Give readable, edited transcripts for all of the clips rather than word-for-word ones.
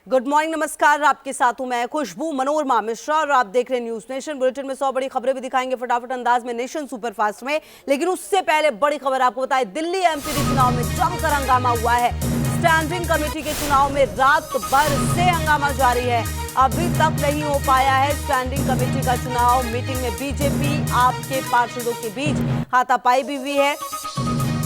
Good morning, नमस्कार। आपके साथ हूं मैं खुशबू मनोरमा मिश्रा और आप देख रहे हैं न्यूज नेशन। बुलेटिन में 100 बड़ी खबरें भी दिखाएंगे फटाफट अंदाज में नेशन सुपरफास्ट में। लेकिन उससे पहले बड़ी खबर आपको बताएं, दिल्ली एमसीडी चुनाव में जमकर हंगामा हुआ है। स्टैंडिंग कमेटी के चुनाव में रात भर से हंगामा जारी है। अभी तक नहीं हो पाया है स्टैंडिंग कमेटी का चुनाव। मीटिंग में बीजेपी आपके पार्षदों के बीच हाथापाई भी हुई है।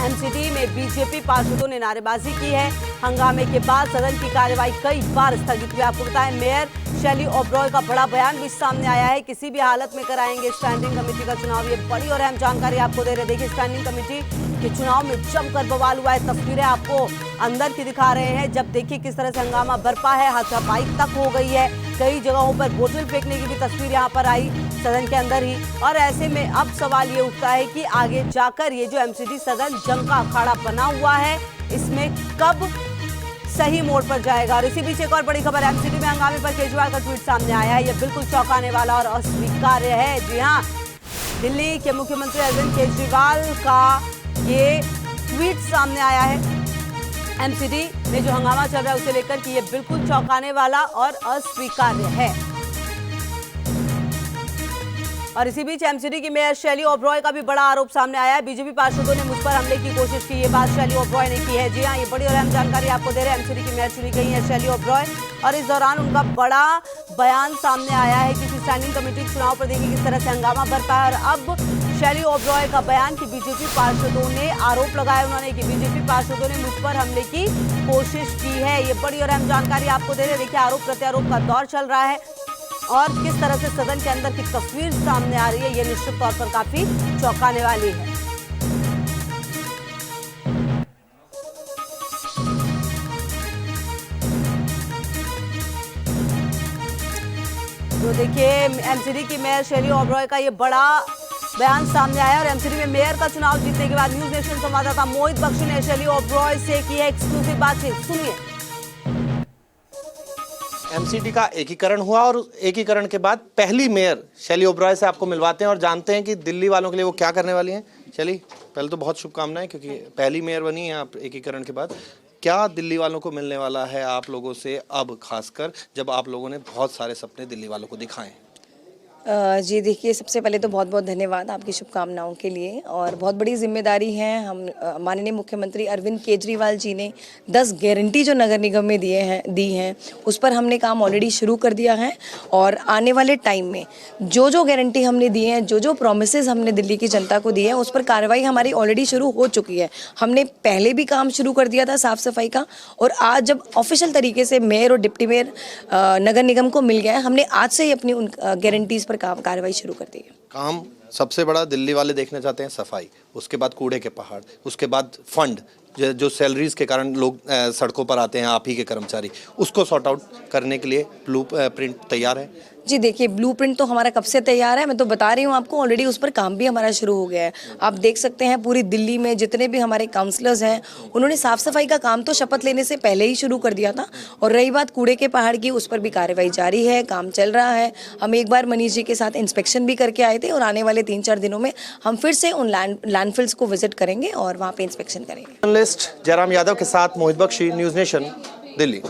एमसीडी में बीजेपी पार्षदों ने नारेबाजी की है। हंगामे के बाद सदन की कार्यवाही कई बार स्थगित हुई। आपको बताएं, मेयर शैली ओबरॉय का बड़ा बयान भी सामने आया है। किसी भी हालत में कराएंगे स्टैंडिंग कमेटी का चुनाव। ये बड़ी और अहम जानकारी आपको दे रहे। देखिए, स्टैंडिंग कमेटी के चुनाव में जमकर बवाल हुआ है। तस्वीरें आपको अंदर की दिखा रहे हैं। जब देखिए किस तरह से हंगामा बरपा है, हाथापाई तक हो गई है। कई जगहों पर बोतल फेंकने की भी तस्वीर यहाँ पर आई सदन के अंदर ही। और ऐसे में अब सवाल ये उठता है कि आगे जाकर ये जो एमसीडी सदन जंग का अखाड़ा बना हुआ है, इसमें कब सही मोड़ पर जाएगा। और इसी बीच एक और बड़ी खबर, एमसीडी में हंगामे पर केजरीवाल का ट्वीट सामने आया है। यह बिल्कुल चौंकाने वाला और अस्वीकार्य है। जी हाँ, दिल्ली के मुख्यमंत्री अरविंद केजरीवाल का ये ट्वीट सामने आया है एमसीडी में जो हंगामा चल रहा है उसे लेकर कि ये बिल्कुल चौंकाने वाला और अस्वीकार्य है। और इसी बीच एमसीडी की मेयर शैली ओबरॉय का भी बड़ा आरोप सामने आया है। बीजेपी पार्षदों ने मुझ पर हमले की कोशिश की, ये बात शैली ओबरॉय ने की है। जी हाँ, ये बड़ी और अहम जानकारी आपको दे रहे हैं। एमसीडी की मेयर चुनी गई है शैली ओबरॉय और इस दौरान उनका बड़ा बयान सामने आया है कि स्टैंडिंग कमेटी के चुनाव पर देखिए किस तरह से हंगामा बरपा है। और अब शैली ओबरॉय का बयान कि बीजेपी पार्षदों ने आरोप लगाया उन्होंने कि बीजेपी पार्षदों ने मुझ पर हमले की कोशिश की है। ये बड़ी और अहम जानकारी आपको दे रहे हैं। देखिए, आरोप प्रत्यारोप का दौर चल रहा है और किस तरह से सदन के अंदर की तस्वीर सामने आ रही है, ये निश्चित तौर पर काफी चौंकाने वाली है। तो देखिए, एमसीडी की मेयर शैली ओबरॉय का ये बड़ा बयान सामने आया। और एमसीडी में मेयर का चुनाव जीतने के बाद न्यूज नेशन संवाददाता मोहित बख्शी ने शैली ओबरॉय से की है एक्सक्लूसिव बातचीत। सुनिए। एमसीडी का एकीकरण हुआ और एकीकरण के बाद पहली मेयर शैली ओबरॉय से आपको मिलवाते हैं और जानते हैं कि दिल्ली वालों के लिए वो क्या करने वाली हैं। शैली, पहले तो बहुत शुभकामनाएं, क्योंकि पहली मेयर बनी है आप एकीकरण के बाद। क्या दिल्ली वालों को मिलने वाला है आप लोगों से अब, खासकर जब आप लोगों ने बहुत सारे सपने दिल्ली वालों को दिखाए? जी देखिए, सबसे पहले तो बहुत बहुत धन्यवाद आपकी शुभकामनाओं के लिए। और बहुत बड़ी जिम्मेदारी है। हम माननीय मुख्यमंत्री अरविंद केजरीवाल जी ने 10 गारंटी जो नगर निगम में दी हैं उस पर हमने काम ऑलरेडी शुरू कर दिया है। और आने वाले टाइम में जो जो गारंटी हमने दी हैं, जो जो प्रोमिसेस हमने दिल्ली की जनता को दी है, उस पर कार्रवाई हमारी ऑलरेडी शुरू हो चुकी है। हमने पहले भी काम शुरू कर दिया था साफ सफाई का, और आज जब ऑफिशियल तरीके से मेयर और डिप्टी मेयर नगर निगम को मिल गया है, हमने आज से ही अपनी उन गारंटीज कार्रवाई शुरू कर दी है। काम सबसे बड़ा दिल्ली वाले देखना चाहते हैं सफाई, उसके बाद कूड़े के पहाड़, उसके बाद फंड जो सैलरीज के कारण लोग सड़कों पर आते हैं, आप ही के कर्मचारी, उसको सॉर्ट आउट करने के लिए ब्लू प्रिंट तैयार है। जी देखिए, ब्लूप्रिंट तो हमारा कब से तैयार है। मैं तो बता रही हूँ आपको, ऑलरेडी उस पर काम भी हमारा शुरू हो गया है। आप देख सकते हैं पूरी दिल्ली में जितने भी हमारे काउंसलर्स हैं, उन्होंने साफ सफाई का काम तो शपथ लेने से पहले ही शुरू कर दिया था। और रही बात कूड़े के पहाड़ की, उस पर भी कार्रवाई जारी है, काम चल रहा है। हम एक बार मनीष जी के साथ इंस्पेक्शन भी करके आए थे और आने वाले 3-4 दिनों में हम फिर से उन लैंडफिल्स को विजिट करेंगे और वहाँ पे इंस्पेक्शन करेंगे। जर्नलिस्ट जयराम यादव के साथ मोहित बख्शी, न्यूज नेशन, दिल्ली।